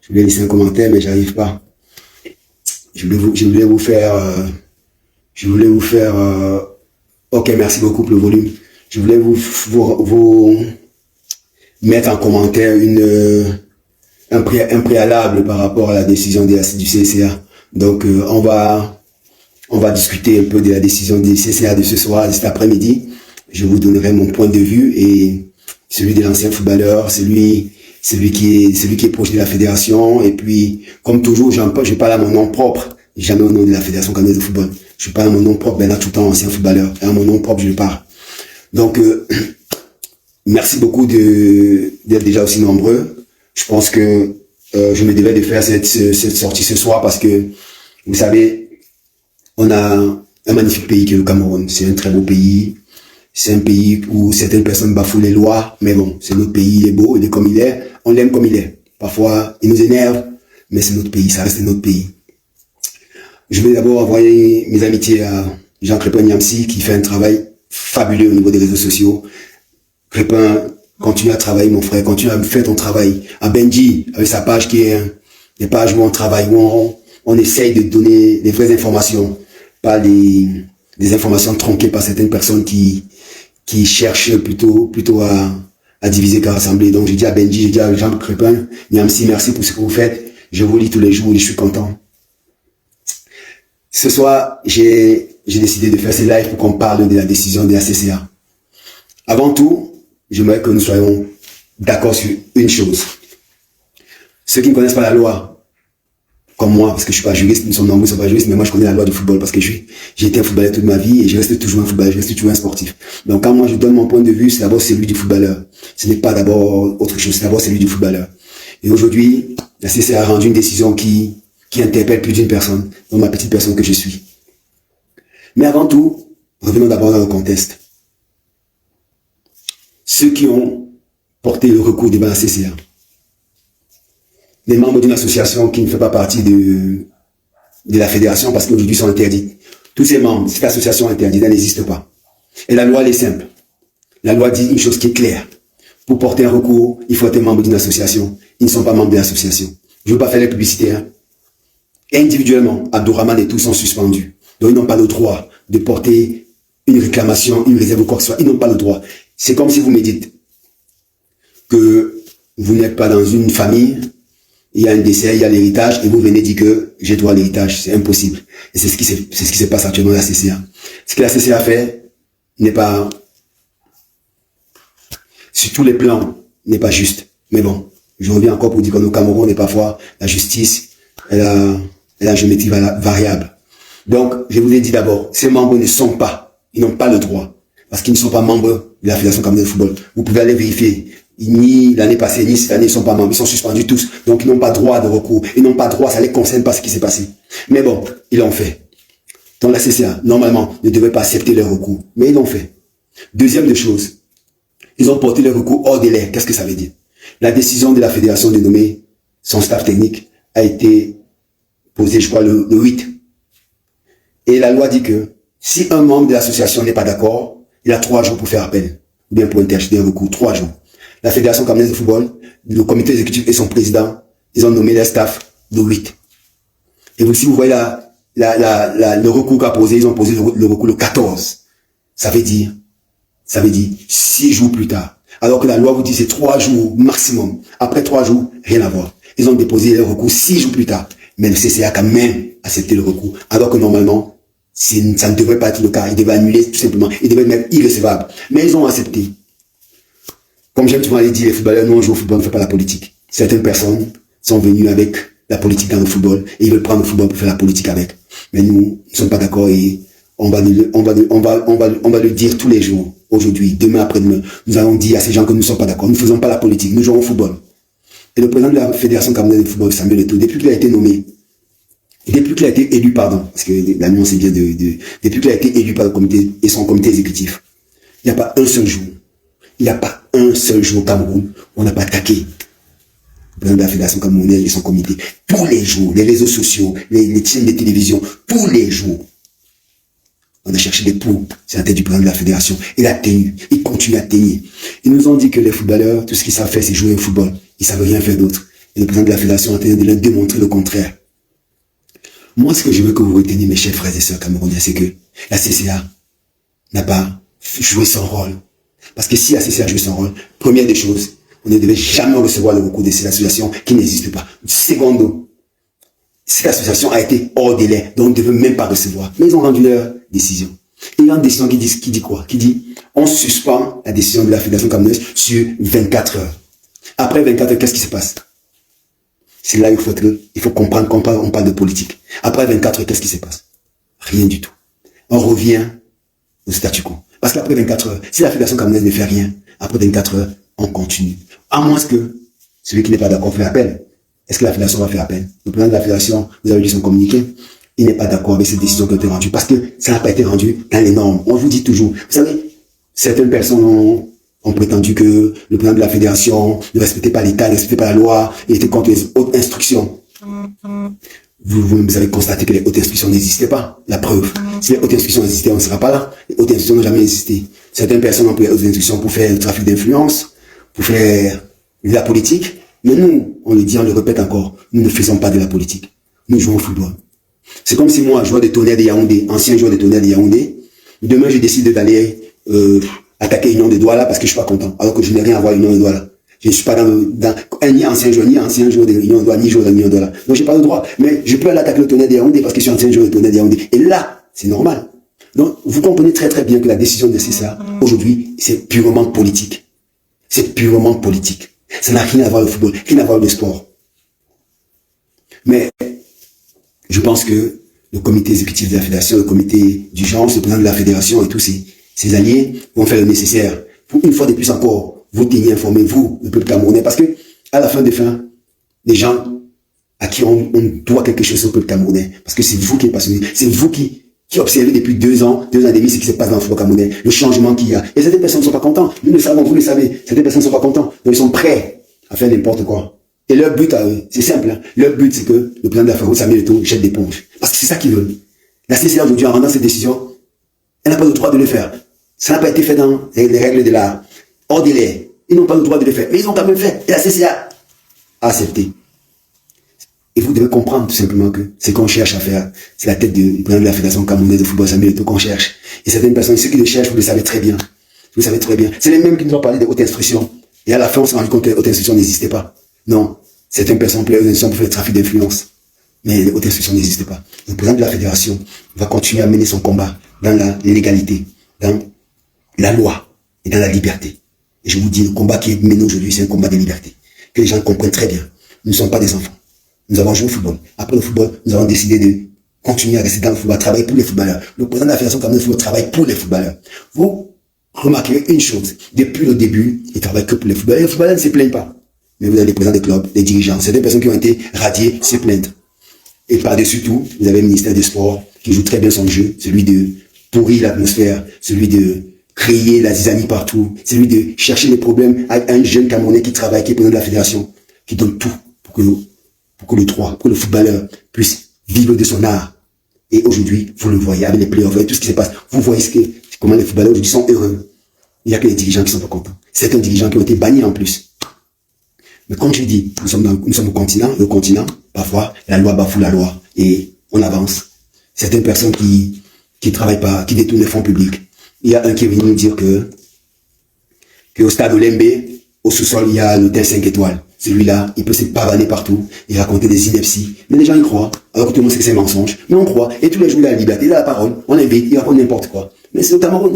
Je voulais laisser un commentaire, mais j'arrive pas. Je voulais vous faire, ok, merci beaucoup pour le volume. Je voulais vous mettre en commentaire un préalable par rapport à la décision du CCA. Donc, on va discuter un peu de la décision du CCA de ce soir, de cet après-midi. Je vous donnerai mon point de vue et celui de l'ancien footballeur, celui qui est proche de la fédération. Et puis, comme toujours, je parle à mon nom propre, jamais au nom de la fédération camerounaise de football. Je parle à mon nom propre, ben là, tout le temps ancien footballeur. Et à mon nom propre, je parle. Donc, merci beaucoup d'être déjà aussi nombreux. Je pense que je me devais de faire cette sortie ce soir parce que, vous savez, on a un magnifique pays qui est le Cameroun. C'est un très beau pays. C'est un pays où certaines personnes bafouent les lois, mais bon, c'est notre pays, il est beau, il est comme il est. On l'aime comme il est. Parfois, il nous énerve, mais c'est notre pays, ça reste notre pays. Je vais d'abord envoyer mes amitiés à Jean Crépin Niamsi qui fait un travail fabuleux au niveau des réseaux sociaux. Crépin, continue à travailler mon frère, continue à faire ton travail. À Benji, avec sa page qui est des pages où on travaille, où on essaye de donner les vraies informations, pas des informations tronquées par certaines personnes qui cherchent plutôt à diviser qu'à rassembler. Donc j'ai dit à Benji, j'ai dit à Jean Crépin, Niamsi, merci pour ce que vous faites. Je vous lis tous les jours et je suis content. Ce soir, j'ai décidé de faire ce live pour qu'on parle de la décision de la CCA. Avant tout, j'aimerais que nous soyons d'accord sur une chose. Ceux qui ne connaissent pas la loi, comme moi, parce que je suis pas juriste, nous sommes nombreux, ils sont pas juristes, mais moi je connais la loi du football parce que j'ai été un footballeur toute ma vie et je reste toujours un footballeur, je reste toujours un sportif. Donc quand moi je donne mon point de vue, c'est d'abord celui du footballeur. Ce n'est pas d'abord autre chose, c'est d'abord celui du footballeur. Et aujourd'hui, la CCA a rendu une décision qui interpelle plus d'une personne, dont ma petite personne que je suis. Mais avant tout, revenons d'abord dans le contexte. Ceux qui ont porté le recours devant la CCA, les membres d'une association qui ne fait pas partie de la fédération parce qu'aujourd'hui sont interdits. Tous ces membres, cette association interdite, elle n'existe pas. Et la loi, elle est simple. La loi dit une chose qui est claire. Pour porter un recours, il faut être membre d'une association. Ils ne sont pas membres de l'association. Je ne veux pas faire les publicités. Individuellement, Abdourahman et tous sont suspendus. Donc ils n'ont pas le droit de porter une réclamation, une réserve ou quoi que ce soit. Ils n'ont pas le droit. C'est comme si vous me dites que vous n'êtes pas dans une famille, il y a un décès, il y a l'héritage, et vous venez dire que j'ai droit à l'héritage. C'est impossible. Et c'est ce qui se passe actuellement à la CCA. Ce que la CCA fait n'est pas, sur tous les plans, n'est pas juste. Mais bon, je reviens encore pour dire qu'au Cameroun, et parfois, la justice, elle a une géométrie variable. Donc, je vous ai dit d'abord, ces membres ils n'ont pas le droit, parce qu'ils ne sont pas membres de la Fédération camerounaise de football. Vous pouvez aller vérifier. Ni l'année passée, ni cette année, ils ne sont pas membres. Ils sont suspendus tous. Donc, ils n'ont pas droit de recours. Ils n'ont pas droit, ça ne les concerne pas ce qui s'est passé. Mais bon, ils l'ont fait. Donc, la CCA, normalement, ne devait pas accepter leur recours. Mais ils l'ont fait. Deuxième des choses, ils ont porté leur recours hors délai. Qu'est-ce que ça veut dire? La décision de la fédération de nommer son staff technique a été posée, je crois, le 8. Et la loi dit que si un membre de l'association n'est pas d'accord, il a 3 jours pour faire appel. Ou bien pour interjeter un recours. 3 jours. La Fédération camerounaise de football, le comité exécutif et son président, ils ont nommé leur staff le 8. Et si vous voyez le recours qu'a posé, ils ont posé le recours le 14. Ça veut dire 6 jours plus tard. Alors que la loi vous dit c'est 3 jours maximum. Après 3 jours, rien à voir. Ils ont déposé le recours 6 jours plus tard. Mais le CCA a quand même accepté le recours. Alors que normalement, ça ne devrait pas être le cas. Ils devaient annuler tout simplement. Ils devaient être même irrécevables. Mais ils ont accepté. Comme j'aime souvent aller dire, les footballeurs, nous on joue au football, on ne fait pas la politique. Certaines personnes sont venues avec la politique dans le football et ils veulent prendre le football pour faire la politique avec. Mais nous ne sommes pas d'accord et on va le dire tous les jours. Aujourd'hui, demain, après-demain, nous allons dire à ces gens que nous ne sommes pas d'accord. Nous ne faisons pas la politique, nous jouons au football. Et le président de la Fédération camerounaise de football, Samuel Eto'o, depuis qu'il a été élu, parce que la nuance est bien depuis qu'il a été élu par le comité et son comité exécutif, il n'y a pas un seul jour au Cameroun où on n'a pas attaqué le président de la Fédération camerounaise et son comité. Tous les jours, les réseaux sociaux, les chaînes de télévision, tous les jours, on a cherché des poux sur la tête du président de la Fédération. Il a tenu, il continue à tenir. Ils nous ont dit que les footballeurs, tout ce qu'ils savent faire, c'est jouer au football. Ils ne savent rien faire d'autre. Et le président de la fédération est en train de leur démontrer le contraire. Moi, ce que je veux que vous reteniez, mes chers frères et sœurs camerounais, c'est que la CCA n'a pas joué son rôle. Parce que si la CCA a joué son rôle, première des choses, on ne devait jamais recevoir le recours de cette association qui n'existe pas. Secondo, cette association a été hors délai, donc on ne devait même pas recevoir. Mais ils ont rendu leur décision. Et il y a une décision qui dit quoi? Qui dit, on suspend la décision de la Fédération camerounaise sur 24 heures. Après 24 heures, qu'est-ce qui se passe? C'est là il faut comprendre qu'on parle de politique. Après 24 heures, qu'est-ce qui se passe? Rien du tout. On revient au statu quo. Parce qu'après 24 heures, si la Fédération camerounaise ne fait rien, après 24 heures, on continue. À moins que celui qui n'est pas d'accord fait appel. Est-ce que la Fédération va faire appel? Le président de la Fédération, vous avez lu son communiqué, il n'est pas d'accord avec cette décision qui a été rendue parce que ça n'a pas été rendu dans les normes. On vous dit toujours, vous savez, certaines personnes ont prétendu que le président de la Fédération ne respectait pas l'État, ne respectait pas la loi, et était contre les hautes instructions. Vous avez constaté que les hautes instructions n'existaient pas. La preuve, si les hautes instructions existaient, on ne sera pas là. Les hautes instructions n'ont jamais existé. Certaines personnes ont pris les hautes instructions pour faire le trafic d'influence, pour faire de la politique. Mais nous, on le dit, on le répète encore, nous ne faisons pas de la politique. Nous jouons au football. C'est comme si moi, joueur de Tonnerre de Yaoundé, ancien joueur de Tonnerre de Yaoundé, demain je décide d'aller attaquer Union de Douala parce que je suis pas content, alors que je n'ai rien à voir avec Union de Douala. Je ne suis pas ni ancien joueur de Union de Douala, ni joueur de Union de Douala. Donc j'ai pas le droit. Mais je peux aller attaquer le Tonnerre de Yaoundé parce que je suis ancien joueur de Tonnerre de Yaoundé. Et là, c'est normal. Donc vous comprenez très très bien que la décision de CSA, aujourd'hui, c'est purement politique. C'est purement politique. Ça n'a rien à voir avec le football, rien à voir avec le sport. Mais je pense que le comité exécutif de la fédération, le comité d'urgence, le président de la fédération et tous ses alliés vont faire le nécessaire pour une fois de plus encore vous tenir informés, vous, le peuple camerounais, parce que à la fin des fins, les gens à qui on doit quelque chose au peuple camerounais, parce que c'est vous qui êtes passionné, c'est vous qui observez depuis 2 ans et demi ce qui se passe dans le football camerounais, le changement qu'il y a. Et certaines personnes ne sont pas contentes. Nous le savons, vous le savez. Certaines personnes ne sont pas contentes. Donc ils sont prêts à faire n'importe quoi. Et leur but à eux, c'est simple. Hein. Leur but, c'est que le président de la fédération, Samuel Eto'o, jette d'éponge. Parce que c'est ça qu'ils veulent. La CCA aujourd'hui, en rendant cette décision, elle n'a pas le droit de le faire. Ça n'a pas été fait dans les règles de l'art. Hors délai. Ils n'ont pas le droit de le faire. Mais ils ont quand même fait. Et la CCA a accepté. Et vous devez comprendre tout simplement que ce qu'on cherche à faire, c'est la tête du président de la Fédération camerounaise de football, Samuel Eto'o, qu'on cherche. Et certaines personnes, ceux qui le cherchent, vous le savez très bien. Vous le savez très bien. C'est les mêmes qui nous ont parlé de haute instruction. Et à la fin, on s'est rendu compte que les hautes instructions n'existaient pas. Non. Certaines personnes ont les hautes instructions pour faire le trafic d'influence. Mais les hautes instructions n'existaient pas. Le président de la Fédération va continuer à mener son combat dans la légalité, dans la loi et dans la liberté. Et je vous dis, le combat qui est mené aujourd'hui, c'est un combat de liberté. Que les gens comprennent très bien. Nous ne sommes pas des enfants. Nous avons joué au football. Après le football, nous avons décidé de continuer à rester dans le football, à travailler pour les footballeurs. Le président de la Fédération camerounaise de football travaille pour les footballeurs. Vous remarquerez une chose. Depuis le début, il travaille que pour les footballeurs. Les footballeurs ne se plaignent pas. Mais vous avez les présidents des clubs, les dirigeants, certaines personnes qui ont été radiées se plaignent. Et par-dessus tout, vous avez le ministère des Sports qui joue très bien son jeu, celui de pourrir l'atmosphère, celui de créer la zizanie partout, celui de chercher les problèmes avec un jeune Camerounais qui travaille, qui est président de la Fédération, qui donne tout pour que le footballeur puisse vivre de son art. Et aujourd'hui, vous le voyez avec les playoffs, avec tout ce qui se passe. Vous voyez comment les footballeurs aujourd'hui sont heureux. Il n'y a que les dirigeants qui sont pas contents. Certains dirigeants qui ont été bannis en plus. Mais comme je dis, nous sommes au continent, et au continent, parfois, la loi bafoue la loi, et on avance. Certaines personnes qui travaillent pas, qui détournent les fonds publics. Il y a un qui est venu nous dire que au stade Olembe, au sous-sol, il y a l'hôtel 5 étoiles. Celui-là, il peut se pavaner partout et raconter des inepties. Mais les gens y croient. Alors que tout le monde sait que c'est un mensonge. Mais on croit. Et tous les jours, il a la liberté, il a la parole. On l'invite, il raconte n'importe quoi. Mais c'est au Cameroun.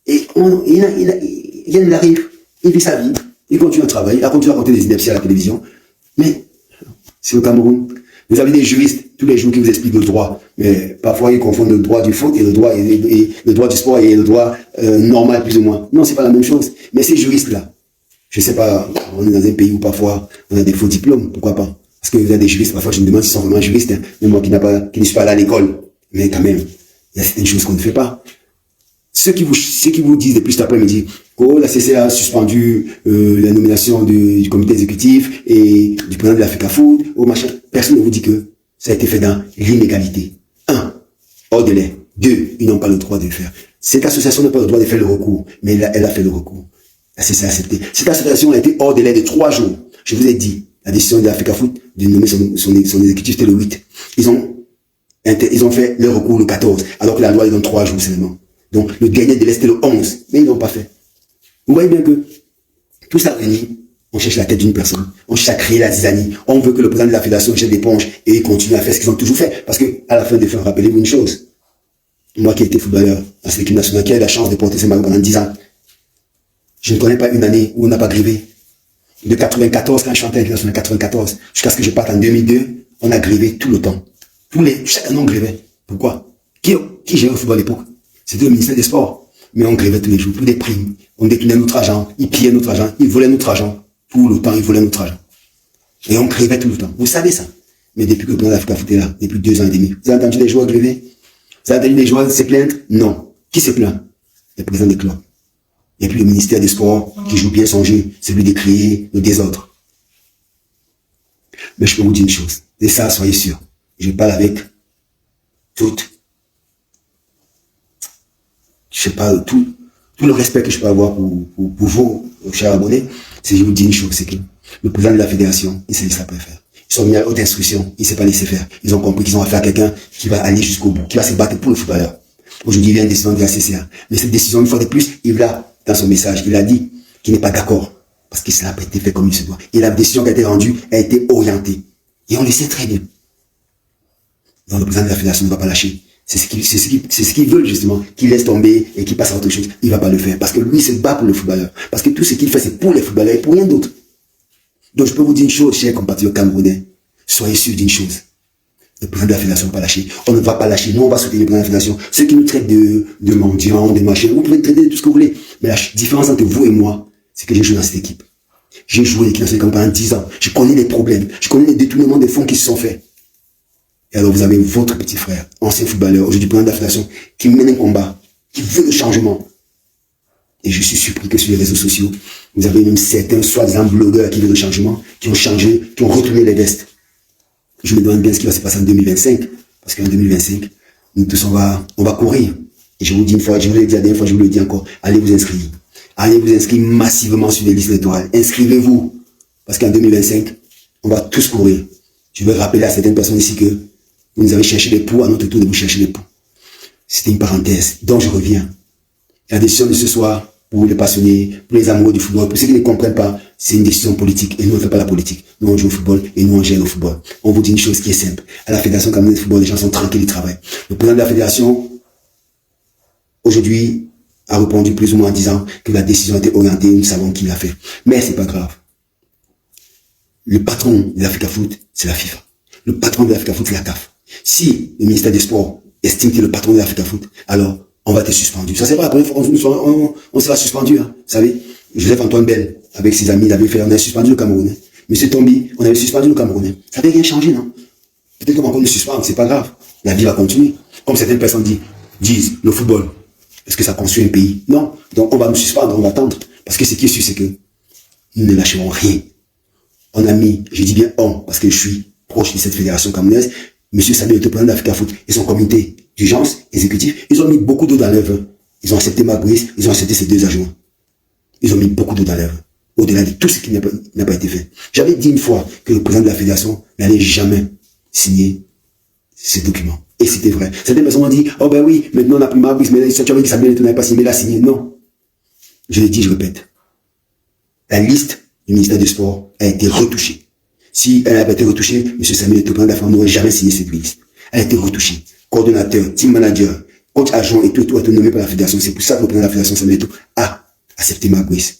Et il arrive, il vit sa vie, il continue à travailler, il continue à raconter des inepties à la télévision. Mais c'est au Cameroun. Vous avez des juristes tous les jours qui vous expliquent le droit. Mais parfois, ils confondent le droit du foot et le droit du sport et le droit normal, plus ou moins. Non, c'est pas la même chose. Mais ces juristes-là, je sais pas, on est dans un pays où parfois on a des faux diplômes, pourquoi pas? Parce que vous avez des juristes, parfois je me demande s'ils sont vraiment juristes, hein, même moi qui ne suis pas allé à l'école. Mais quand même, il y a certaines choses qu'on ne fait pas. Ceux qui vous disent depuis cet après-midi, oh, la CCA a suspendu la nomination du comité exécutif et du président de l'Africa Food, oh machin, personne ne vous dit que ça a été fait dans l'inégalité. 1, hors délai. 2, ils n'ont pas le droit de le faire. Cette association n'a pas le droit de faire le recours, mais elle a fait le recours. La CCA a accepté. Cette association a été hors délai de 3 jours. Je vous ai dit, la décision de l'Africa Foot de nommer son exécutif, c'était le 8. Ils ont fait leur recours le 14, alors que la loi est dans 3 jours seulement. Donc, le dernier délai, c'était le 11, mais ils l'ont pas fait. Vous voyez bien que tout ça réuni, on cherche la tête d'une personne, on cherche à créer la zizanie, on veut que le président de la fédération jette l'éponge et ils continuent à faire ce qu'ils ont toujours fait. Parce que, à la fin des fins, rappelez-vous une chose. Moi qui ai été footballeur dans cette équipe nationale, qui a eu la chance de porter ce maillot pendant 10 ans, je ne connais pas une année où on n'a pas grévé. De 94, quand je suis entré à l'équipe nationale 94, jusqu'à ce que je parte en 2002, on a grévé tout le temps. Chaque année on grévait. Pourquoi? Qui gérait le football à l'époque? C'était le ministère des Sports. Mais on grévait tous les jours, pour des primes. On détournait notre argent, ils pillaient notre argent, ils volaient notre argent. Tout le temps, ils volaient notre argent. Et on grévait tout le temps. Vous savez ça. Mais depuis que le président de l'Africa Foot est là, depuis 2 ans et demi, vous avez entendu les joueurs gréver? Vous avez entendu les joueurs se plaindre? Non. Qui se plaint? Le président des clubs. Et puis le ministère des Sports, qui joue bien son jeu, celui de créer le désordre. Mais je peux vous dire une chose. Et ça, soyez sûr. Je parle avec toute, je sais pas, tout le respect que je peux avoir pour vous, chers abonnés. C'est je vous dis une chose, c'est que le président de la fédération, il sait ce qu'il peut faire. Ils sont mis à haute instruction, il ne s'est pas laissé faire. Ils ont compris qu'ils ont affaire à quelqu'un qui va aller jusqu'au bout, qui va se battre pour le footballeur. Aujourd'hui, il y a une décision de la CCA. Mais cette décision, une fois de plus, il l'a dans son message, il a dit qu'il n'est pas d'accord. Parce que cela n'a pas été fait comme il se doit. Et la décision qui a été rendue a été orientée. Et on le sait très bien. Donc le président de la fédération ne va pas lâcher. C'est ce qu'ils veulent justement, qu'il laisse tomber et qu'il passe à autre chose. Il va pas le faire. Parce que lui, il se bat pour le footballeur. Parce que tout ce qu'il fait, c'est pour les footballeurs et pour rien d'autre. Donc je peux vous dire une chose, chers compatriotes camerounais. Soyez sûrs d'une chose. Le président de la fédération ne va pas lâcher. On ne va pas lâcher. Nous, on va soutenir le président de la fédération. Ceux qui nous traitent de mendiants, de machins, vous pouvez traiter de tout ce que vous voulez. Mais la différence entre vous et moi, c'est que j'ai joué dans cette équipe. J'ai joué l'équipe nationale pendant 10 ans. Je connais les problèmes. Je connais les détournements des fonds qui se sont faits. Et alors vous avez votre petit frère, ancien footballeur, aujourd'hui président de la fédération, qui mène un combat, qui veut le changement. Et je suis surpris que sur les réseaux sociaux, vous avez même certains soi-disant blogueurs qui veulent le changement, qui ont changé, qui ont retourné les vestes. Je me demande bien ce qui va se passer en 2025, parce qu'en 2025, nous tous on va courir. Et je vous dis une fois, je vous l'ai dit la dernière fois, je vous le dis encore, allez vous inscrire. Allez vous inscrire massivement sur les listes électorales. Inscrivez-vous. Parce qu'en 2025, on va tous courir. Je veux rappeler à certaines personnes ici que vous nous avez cherché des poux, à notre tour de vous chercher des poux. C'était une parenthèse. Donc je reviens. La décision de ce soir, pour les passionnés, pour les amoureux du football, pour ceux qui ne comprennent pas, c'est une décision politique. Et nous, on ne fait pas la politique. Nous, on joue au football et nous, on gère le football. On vous dit une chose qui est simple. À la Fédération camerounaise de football, les gens sont tranquilles, ils travaillent. Le président de la Fédération, aujourd'hui, a répondu plus ou moins en disant que la décision était orientée, nous savons qui l'a fait. Mais c'est pas grave. Le patron de l'Africa Foot, c'est la FIFA. Le patron de l'Africa Foot, c'est la CAF. Si le ministère des Sports estime que tu es le patron de l'Africa Foot, alors on va te suspendu. Ça c'est pas la première fois qu'on sera suspendu. Hein. Vous savez, Joseph-Antoine Bell, avec ses amis, il avait fait, on a suspendu le Camerounais. Monsieur Tombi, on avait suspendu le Camerounais. Ça n'avait rien changé, non? Peut-être qu'on va encore nous suspendre, c'est pas grave. La vie va continuer. Comme certaines personnes disent, le football, est-ce que ça construit un pays? Non. Donc on va nous suspendre, on va attendre. Parce que ce qui est sûr, c'est que nous ne lâcherons rien. On a mis, je dis bien on, parce que je suis proche de cette fédération camerounaise, Monsieur Samuel, le président d'Africa Foot, et son comité d'urgence exécutif, ils ont mis beaucoup d'eau dans l'œuvre. Ils ont accepté Mabrice, ils ont accepté ses 2 adjoints. Ils ont mis beaucoup d'eau dans l'œuvre. Au-delà de tout ce qui n'a pas été fait. J'avais dit une fois que le président de la fédération n'allait jamais signer ces documents. Et c'était vrai. Certaines personnes ont dit, oh ben oui, maintenant on n'a plus Mabrice, mais tu avais dit que Samuel n'avait pas signé, mais il a signé. Non. Je l'ai dit, je répète. La liste du ministère des Sports a été retouchée. Si elle avait été retouchée, M. Samuel Eto'o, président de la fédération, n'aurait jamais signé cette liste. Elle a été retouchée. Coordonnateur, team manager, coach adjoint et tout a été nommé par la fédération. C'est pour ça que le président de la fédération, Samuel Eto'o, a accepté Mabrice.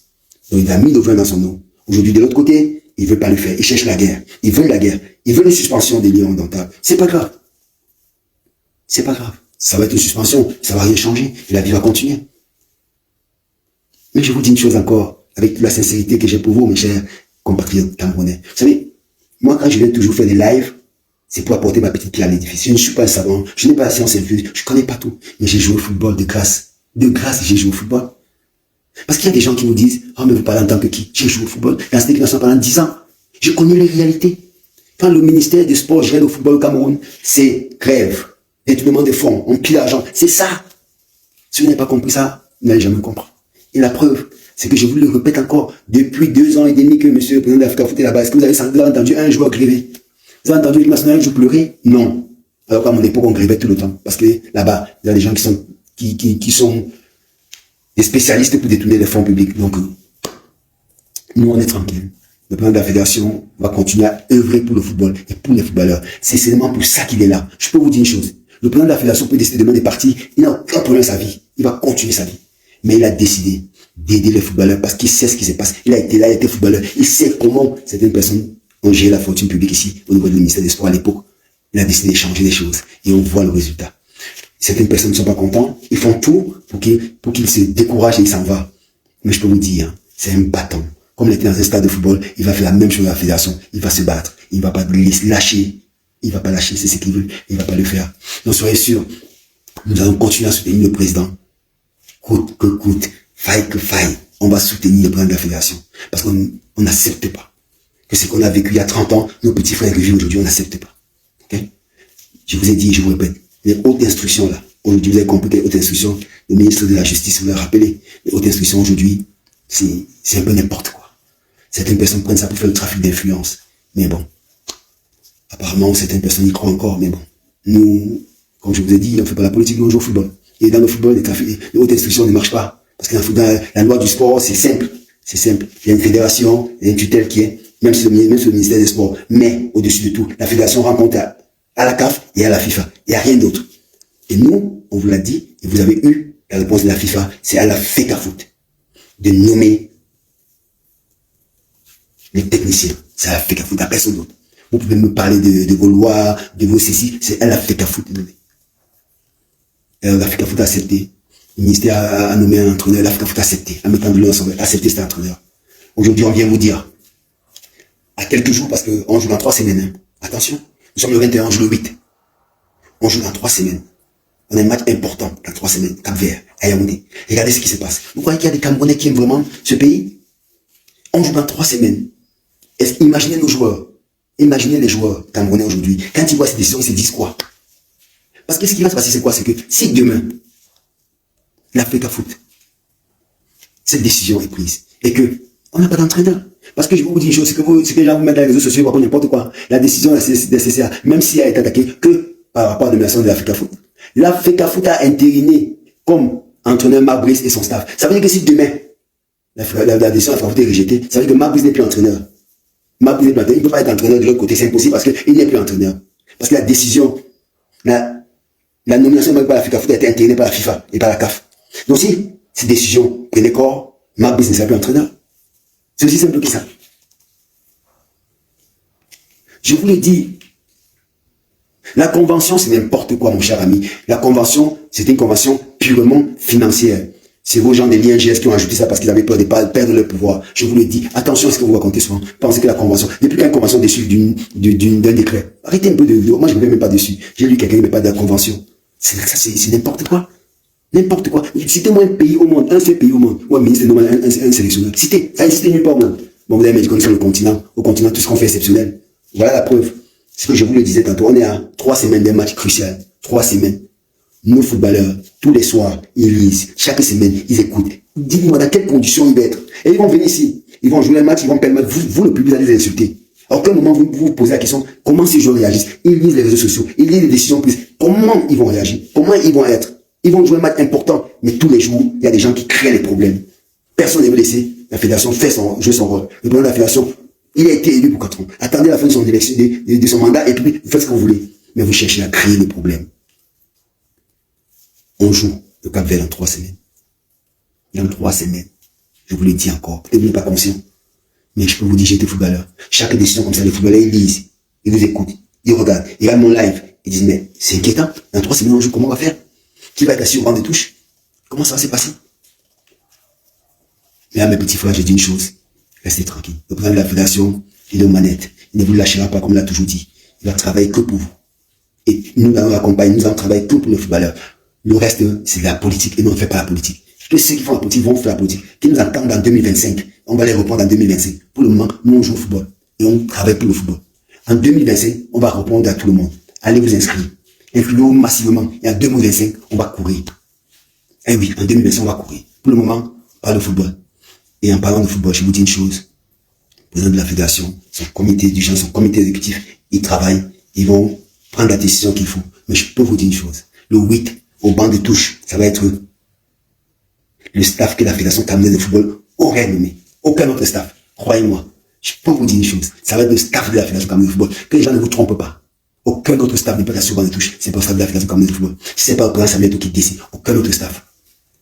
Donc il a mis le vin dans son eau. Aujourd'hui, de l'autre côté, il ne veut pas le faire. Il cherche la guerre. Il veut la guerre. Il veut une suspension des liens indomptables. C'est pas grave. C'est pas grave. Ça va être une suspension. Ça va rien changer. Et la vie va continuer. Mais je vous dis une chose encore, avec toute la sincérité que j'ai pour vous, mes chers compatriotes camerounais. Vous savez, moi, quand je viens toujours faire des lives, c'est pour apporter ma petite pierre à l'édifice. Je ne suis pas un savant, je n'ai pas la science infuse, je connais pas tout. Mais j'ai joué au football de grâce. De grâce, j'ai joué au football. Parce qu'il y a des gens qui vous disent, oh, mais vous parlez en tant que qui? J'ai joué au football. Dans cette équipe nationale pendant 10 ans. Je connais les réalités. Quand le ministère des Sports gère le football au Cameroun, c'est grève, détournement des fonds, on pille l'argent. C'est ça. Si vous n'avez pas compris ça, vous n'allez jamais comprendre. Et la preuve, C'est que je vous le répète encore, depuis 2 ans et demi que monsieur le président de l'Africa Foot est là-bas, est-ce que vous avez entendu un joueur gréver? Vous avez entendu l'équipe nationale un jour pleurer? Non. Alors qu'à mon époque, on grévait tout le temps. Parce que là-bas, il y a des gens qui sont des spécialistes pour détourner les fonds publics. Donc, nous, on est tranquille. Le président de la fédération va continuer à œuvrer pour le football et pour les footballeurs. C'est seulement pour ça qu'il est là. Je peux vous dire une chose. Le président de la fédération peut décider demain de partir. Il n'a aucun problème dans sa vie. Il va continuer sa vie. Mais il a décidé d'aider les footballeurs parce qu'il sait ce qui se passe. Il a été là, il a été footballeur. Il sait comment certaines personnes ont géré la fortune publique ici, au niveau du ministère des Sports à l'époque. Il a décidé de changer les choses. Et on voit le résultat. Certaines personnes ne sont pas contentes. Ils font tout pour qu'ils se découragent et ils s'en vont. Mais je peux vous dire, c'est un bâton. Comme il était dans un stade de football, il va faire la même chose à la fédération. Il va se battre. Il ne va pas lâcher. Il ne va pas lâcher, c'est ce qu'il veut. Il ne va pas le faire. Donc soyez sûrs, nous allons continuer à soutenir le président. Coûte que coûte, faille que faille. On va soutenir le président de la fédération. Parce qu'on n'accepte pas que ce qu'on a vécu il y a 30 ans, nos petits frères qui vivent aujourd'hui, on n'accepte pas. Okay? Je vous ai dit, je vous répète, les hautes instructions là, aujourd'hui vous avez compris que les hautes instructions, le ministre de la Justice vous l'a rappelé, les hautes instructions aujourd'hui, c'est un peu n'importe quoi. Certaines personnes prennent ça pour faire le trafic d'influence. Mais bon, apparemment, certaines personnes y croient encore. Mais bon, nous, comme je vous ai dit, on ne fait pas la politique, nous on joue au football. Et dans le football, les hautes instructions ne marchent pas. Parce que dans la loi du sport, c'est simple. C'est simple. Il y a une fédération, il y a une tutelle qui est, même sur le ministère des Sports. Mais, au-dessus de tout, la fédération rend compte à la CAF et à la FIFA. Il n'y a rien d'autre. Et nous, on vous l'a dit, et vous avez eu la réponse de la FIFA, c'est à la FECAFOOT de nommer les techniciens. C'est à la FECAFOOT, à personne d'autre. Vous pouvez me parler de vos lois, de vos ceci, c'est à la FECAFOOT de nommer. La FECAFOOT a accepté. Le ministère a nommé un entraîneur, la FECAFOOT a accepté. En mettant de l'eau ensemble, a accepté cet entraîneur. Aujourd'hui, on vient vous dire, à quelques jours, parce qu'on joue dans 3 semaines. Hein. Attention, nous sommes le 21, on joue le 8. On joue dans 3 semaines. On a un match important dans 3 semaines, Cap-Vert, à Yaoundé. Regardez ce qui se passe. Vous croyez qu'il y a des Camerounais qui aiment vraiment ce pays? On joue dans 3 semaines. Imaginez nos joueurs. Imaginez les joueurs camerounais aujourd'hui. Quand ils voient ces décisions, ils se disent quoi? Parce que ce qui va se passer, c'est quoi? C'est que si demain, l'Africa Foot, cette décision est prise, et que on n'a pas d'entraîneur. Parce que je vais vous dire une chose, c'est que les gens vous mettent dans les réseaux sociaux, ils n'importe quoi. La décision de la CCA, même si elle a été attaquée que par rapport à la nomination de l'Africa Foot. L'Africa Foot a intériné comme entraîneur Marc Brice et son staff. Ça veut dire que si demain, la décision de l'Africa Foot est rejetée, ça veut dire que Marc Brice n'est plus entraîneur. Marc Brice n'est plus entraîneur. Il ne peut pas être entraîneur de l'autre côté, c'est impossible parce qu'il n'est plus entraîneur. Parce que la décision, la nomination de l'Africa Foot a été intérinée par la FIFA et par la CAF. Donc si cette décision prenait corps, Marc Brice ne serait plus entraîneur. C'est aussi simple que ça. Je vous l'ai dit, la convention, c'est n'importe quoi, mon cher ami. La convention, c'était une convention purement financière. C'est vos gens des liens GS qui ont ajouté ça parce qu'ils avaient peur de ne pas perdre leur pouvoir. Je vous le dis, attention à ce que vous racontez souvent. Pensez que la convention, depuis qu'il y a une convention dessus d'un décret, arrêtez un peu de... Moi, je ne vais même pas dessus. J'ai lu quelqu'un qui ne met pas de la convention. C'est n'importe quoi. N'importe quoi. Citez-moi un pays au monde, un seul pays au monde, où un ministre demande un sélectionneur. Citez, ça n'existe nulle part au monde. Bon, vous avez dit qu'on est sur le continent. Au continent, tout ce qu'on fait est exceptionnel. Voilà la preuve. C'est ce que je vous le disais tantôt. On est à 3 semaines d'un match crucial. 3 semaines. Nos footballeurs, tous les soirs, ils lisent. Chaque semaine, ils écoutent. Dites-moi dans quelles conditions ils vont être. Et ils vont venir ici. Ils vont jouer un match, ils vont permettre, vous le public, allez les insulter. À aucun moment, vous vous posez la question, comment ces joueurs réagissent? Ils lisent les réseaux sociaux, ils lisent les décisions prises. Comment ils vont réagir? Comment ils vont être? Ils vont jouer un match important, mais tous les jours, il y a des gens qui créent les problèmes. Personne n'est blessé. La fédération fait jouer son rôle. Le président de la fédération, il a été élu pour 4 ans. Attendez la fin de son élection, de son mandat, et puis vous faites ce que vous voulez. Mais vous cherchez à créer des problèmes. On joue le Cap-Vert dans 3 semaines. Dans 3 semaines. Je vous le dis encore. Peut-être que vous n'êtes pas conscient. Mais je peux vous dire, j'ai été footballeur. Chaque décision comme ça, les footballeurs, ils lisent. Ils nous écoutent. Ils regardent. Ils regardent mon live. Ils disent, mais c'est inquiétant. Dans 3 semaines, on joue. Comment on va faire? Qui va être assis au banc de touche? Comment ça va se passer? Mais à mes petits frères, j'ai dit une chose. Restez tranquille. Le président de la fédération, il est aux manettes. Il ne vous lâchera pas comme il l'a toujours dit. Il va travailler que pour vous. Et nous allons l'accompagner. Nous allons travailler que pour les footballeurs. Le reste, c'est de la politique. Et nous, on ne fait pas la politique. Que ceux qui font la politique vont faire la politique. Qui nous attendent en 2025. On va les reprendre en 2025. Pour le moment, nous, on joue au football. Et on travaille pour le football. En 2025, on va répondre à tout le monde. Allez vous inscrire. Influons massivement. Et en 2025, on va courir. Eh oui, en 2025, on va courir. Pour le moment, pas le football. Et en parlant de football, je vous dis une chose. Le président de la fédération, son comité dirigeant, son comité exécutif, ils travaillent, ils vont prendre la décision qu'il faut. Mais je peux vous dire une chose. Le 8, au banc de touche, ça va être le staff que la fédération camerounaise de football aurait nommé. Aucun autre staff. Croyez-moi. Je peux vous dire une chose. Ça va être le staff de la fédération camerounaise de football. Que les gens ne vous trompent pas. Aucun autre staff n'est pas assis au banc de touche. C'est pas le staff de la fédération camerounaise de football. Si c'est pas le président Samuel Eto'o qui décide, aucun autre staff.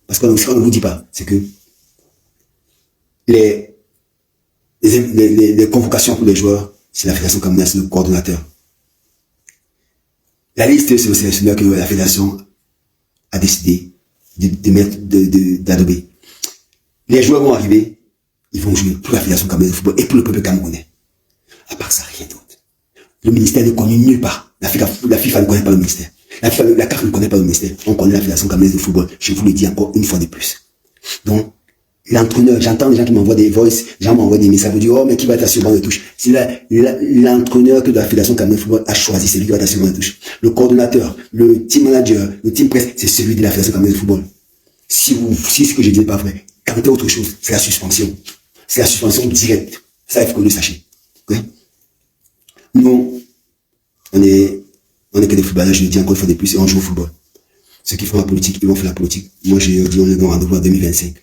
Parce que ce qu'on ne vous dit pas, c'est que les convocations pour les joueurs, c'est la fédération camerounaise, c'est le coordonnateur. La liste, c'est le sélectionneur que la fédération a décidé d'adopter. Les joueurs vont arriver, ils vont jouer pour la fédération camerounaise de football et pour le peuple camerounais. À part ça, rien d'autre. Le ministère n'est connu nulle part. La FIFA ne connaît pas le ministère. La CAF ne connaît pas le ministère. On connaît la fédération camerounaise de football. Je vous le dis encore une fois de plus. Donc, l'entraîneur, j'entends les gens qui m'envoient des voices, les gens m'envoient des messages, vous disent, oh, mais qui va être sur le banc de touche? C'est l'entraîneur que la fédération camerounaise de football a choisi, c'est lui qui va être sur le banc de touche. Le coordonnateur, le team manager, le team presse, c'est celui de la fédération camerounaise de football. Si ce que je dis n'est pas vrai, quand autre chose, c'est la suspension. C'est la suspension directe. Ça, il faut que vous le sachiez. Okay? Nous, on est que des footballeurs, je le dis encore une fois de plus, et on joue au football. Ceux qui font la politique, ils vont faire la politique. Moi, j'ai dit, on est dans rendez-vous en 2025.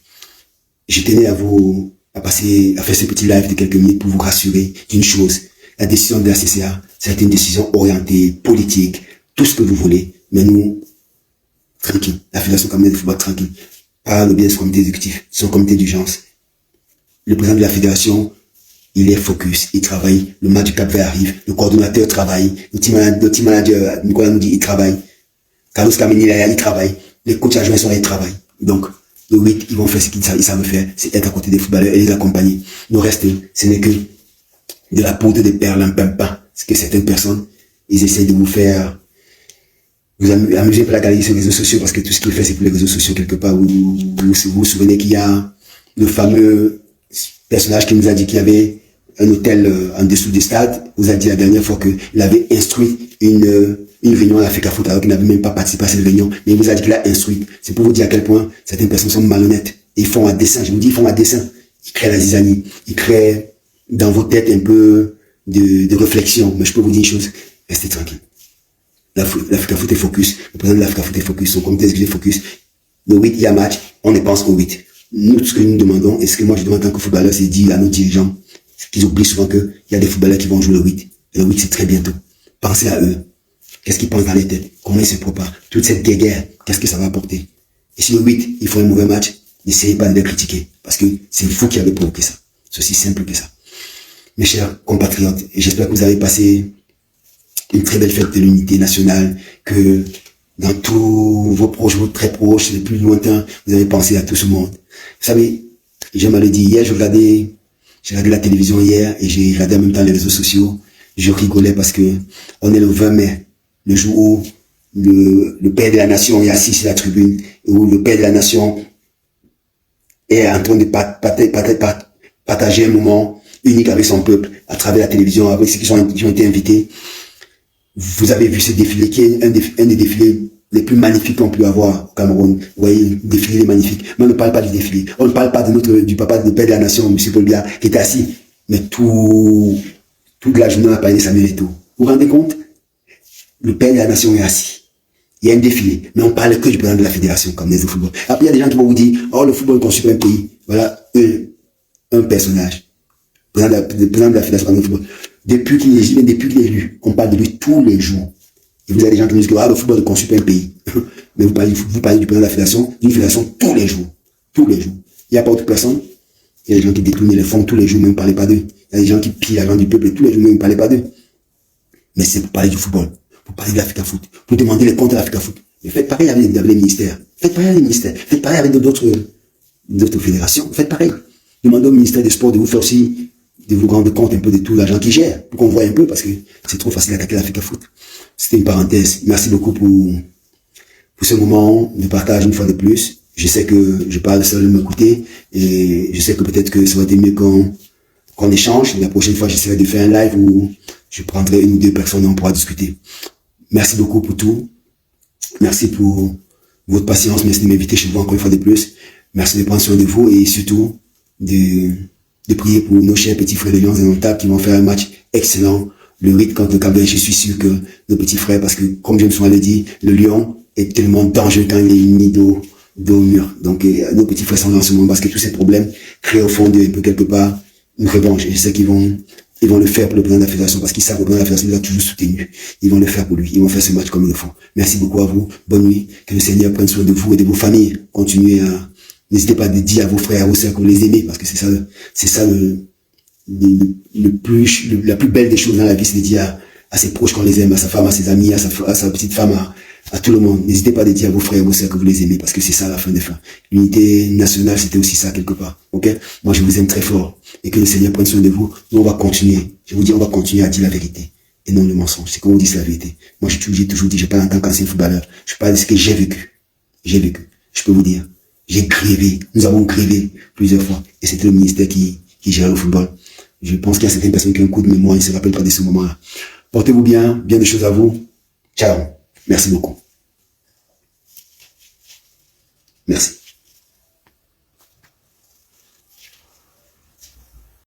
Je tenais à faire ce petit live de quelques minutes pour vous rassurer d'une chose. La décision de la CCA, c'est une décision orientée, politique, tout ce que vous voulez. Mais nous, tranquille. La fédération camerounaise de football, tranquille. Par le biais de son comité exécutif, son comité d'urgence. Le président de la fédération, il est focus, il travaille. Le match du Cap-Vert arrive. Le coordonnateur travaille. Le team manager, Nicolas nous dit, il travaille. Carlos Kameni, il travaille. Les coachs adjoints sont là, ils travaillent. Donc, le 8, ils vont faire ce qu'ils savent faire, c'est être à côté des footballeurs et les accompagner. Le reste, ce n'est que de la poudre de perles, un pimpin. C'est que certaines personnes, ils essaient de vous faire, vous amuser pour la galerie sur les réseaux sociaux, parce que tout ce qu'ils font, c'est pour les réseaux sociaux quelque part. Vous vous souvenez qu'il y a le fameux personnage qui nous a dit qu'il y avait un hôtel en dessous du stade. Vous a dit la dernière fois qu'il avait instruit une réunion à l'Africa Foot alors qu'il n'avait même pas participé à cette réunion. Mais il vous a dit qu'il a instruit. C'est pour vous dire à quel point certaines personnes sont malhonnêtes. Et ils font un dessin. Je vous dis, ils font un dessin. Ils créent la zizanie. Ils créent dans vos têtes un peu de réflexion. Mais je peux vous dire une chose. Restez tranquille. L'Africa Foot est focus. Le président de l'Africa Foot est focus. Son comité exécutif est focus. Le 8, il y a match. On y pense au 8. Nous, ce que nous demandons, et ce que moi je demande en tant que footballeur, c'est de dire à nos dirigeants, qu'ils oublient souvent qu'il y a des footballeurs qui vont jouer le 8. Et le 8, c'est très bientôt. Pensez à eux. Qu'est-ce qu'ils pensent dans les têtes? Comment ils se préparent? Toute cette guerre, qu'est-ce que ça va apporter? Et si le 8, ils font un mauvais match, n'essayez pas de les critiquer. Parce que c'est vous qui avez provoqué ça. C'est aussi simple que ça. Mes chers compatriotes, j'espère que vous avez passé une très belle fête de l'unité nationale, que dans tous vos proches, vos très proches, les plus lointains, vous avez pensé à tout ce monde. Vous savez, j'aime à le dire, hier, j'ai regardé la télévision hier, et j'ai regardé en même temps les réseaux sociaux. Je rigolais parce que on est le 20 mai, le jour où le père de la nation est assis sur la tribune, où le père de la nation est en train de partager un moment unique avec son peuple, à travers la télévision, avec ceux qui ont été invités. Vous avez vu ce défilé, qui est un des défilés les plus magnifiques qu'on peut avoir au Cameroun. Vous voyez, le défilé est magnifique. Mais on ne parle pas du défilé. On ne parle pas du papa, du père de la nation, M. Paul Biya, qui était assis. Mais toute la journée, on a parlé de Samuel Eto'o. Vous vous rendez compte? Le père de la nation est assis. Il y a un défilé. Mais on parle que du président de la fédération, comme les football. Après, il y a des gens qui vont vous dire, oh, le football construit un pays. Voilà, un personnage. Le président de la fédération, comme le football. Depuis qu'il est élu, on parle de lui tous les jours. Et vous avez des gens qui nous disent que le football ne construit pas un pays. Mais vous parlez du président de la fédération, d'une fédération tous les jours. Tous les jours. Il n'y a pas autre personne. Il y a des gens qui détournent les fonds tous les jours, mais vous ne parlez pas d'eux. Il y a des gens qui pillent l'argent du peuple tous les jours, mais vous ne parlez pas d'eux. Mais c'est pour parler du football. Pour parler de l'Africa Foot. Pour demander les comptes de l'Africa Foot. Mais faites pareil avec les ministères. Faites pareil avec les ministères. Faites pareil avec d'autres fédérations. Faites pareil. Demandez au ministère des Sports de vous faire aussi, de vous rendre compte un peu de tout l'argent qu'ils gèrent. Pour qu'on voit un peu, parce que c'est trop facile d'attaquer l'Africa Foot. C'était une parenthèse. Merci beaucoup pour ce moment de partage une fois de plus. Je sais que je parle seul de m'écouter et je sais que peut-être que ça aurait été mieux qu'on échange. La prochaine fois, j'essaierai de faire un live où je prendrai une ou deux personnes et on pourra discuter. Merci beaucoup pour tout. Merci pour votre patience. Merci de m'inviter chez vous encore une fois de plus. Merci de prendre soin de vous et surtout, de prier pour nos chers petits frères de Lions Indomptables qui vont faire un match excellent. Le rythme contre le Cap-Vert, je suis sûr que nos petits frères, parce que comme James l'avait dit, le Lion est tellement dangereux quand il est mis dos au mur. Donc nos petits frères sont là en ce moment parce que tous ces problèmes créent au fond d'eux un peu quelque part une revanche. Et je sais qu'ils vont le faire pour le président de la fédération parce qu'ils savent que le président de la fédération les a toujours soutenus. Ils vont le faire pour lui. Ils vont faire ce match comme ils le font. Merci beaucoup à vous. Bonne nuit. Que le Seigneur prenne soin de vous et de vos familles. Continuez à, n'hésitez pas à dire à vos frères, à vos sœurs que vous les aimez parce que c'est ça la plus belle des choses dans la vie, c'est de dire à ses proches qu'on les aime, à sa femme, à ses amis, à sa petite femme, à tout le monde. N'hésitez pas à dire à vos frères et vos sœurs que vous les aimez, parce que c'est ça la fin des fins. L'unité nationale, c'était aussi ça quelque part. Ok? Moi, je vous aime très fort. Et que le Seigneur prenne soin de vous. Nous, on va continuer. Je vous dis, on va continuer à dire la vérité. Et non le mensonge. C'est qu'on vous dise la vérité. Moi, j'ai toujours dit, je parle en tant qu'ancien footballeur. Je parle de ce que j'ai vécu. J'ai vécu. Je peux vous dire. J'ai grévé. Nous avons grévé plusieurs fois. Et c'était le ministère qui gérait le football. Je pense qu'il y a certaines personnes qui ont un coup de mémoire et ne se rappellent pas de ce moment-là. Portez-vous bien de choses à vous. Ciao. Merci beaucoup. Merci.